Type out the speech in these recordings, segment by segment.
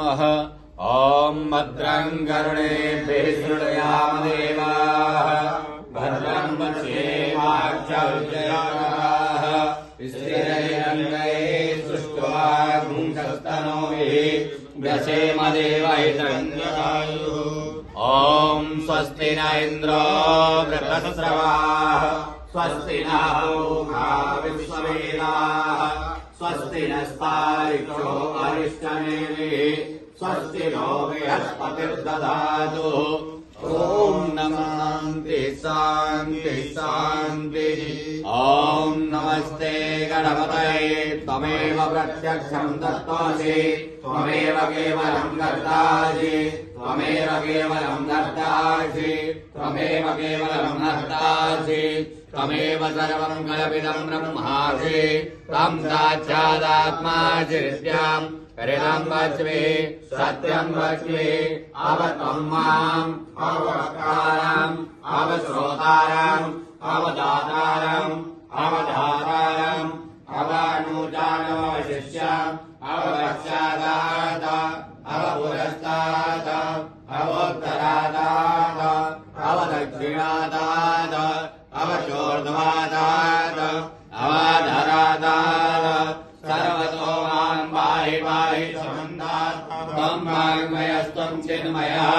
नमः। ॐ भद्रं कर्णेभिः शृणुयाम देवाः भद्रं पश्येमाक्षभिर्यजत्राः स्थिरैरङ्गैः सुष्ठुवागुंसस्तनूभिः व्यसेम देवहितञ्जदायुः। ॐ स्वस्ति न इन्द्रो वृषस्रवाः स्वस्ति नः पूषा विश्ववेदाः स्वस्ति नस्तारिक्षो अरिष्टनेमिः स्वस्ति नो बृहस्पतिर्दधातु। ॐ नमस्ते शान्ति शान्तिः। ॐ नमस्ते गणपतये त्वमेव प्रत्यक्षं तत्त्वमसि त्वमेव केवलं कर्तासि त्वमेव केवलं कर्तासि त्वमेव केवलं कर्तासि त्वमेव सर्वं कल्पितं ब्रह्मासि त्वं साक्षादात्माचिर्याम् हरितं वच्मि सत्यं वच्मि अवत्वं माम् अवक्तारम् अवश्रोतारम् अवदातारम् अवधातारम् अवानुजानवशिष्यम् अवपश्चादात अवपुरस्ताद अवोत्तरादात अवदक्षिणादात अवचोर्ध्वादात अवाधरादात सर्वतो मां पाहि पाहि समन्तात् त्वं वाङ्मयस्त्वं चिन्मयः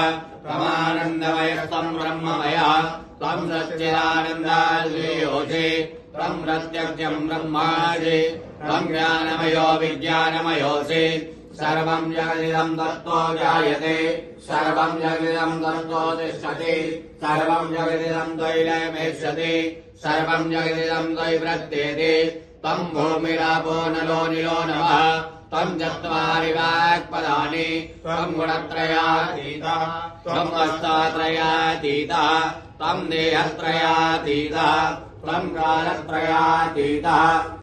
त्वमानन्दमयस्त्वं ब्रह्ममयः त्वं सच्चिदानन्दाद्वियोऽसि त्वं प्रत्यक्षं ब्रह्मासि त्वं ज्ञानमयो विज्ञानमयोऽसि सर्वं जगदिदं तत्त्वो जायते सर्वं जगदिदं तत्त्वो तिष्ठति सर्वं जगदिदं त्वयि लयमेष्यति सर्वं जगदिदं त्वयि प्रत्येति त्वं भूमिरापो नलो निलो नमः त्वं चत्वारि वाक्पदानि त्वं गुणत्रयातीतः त्वं अवस्थात्रयातीतः त्वं देहत्रयातीतः त्वं कालत्रयातीतः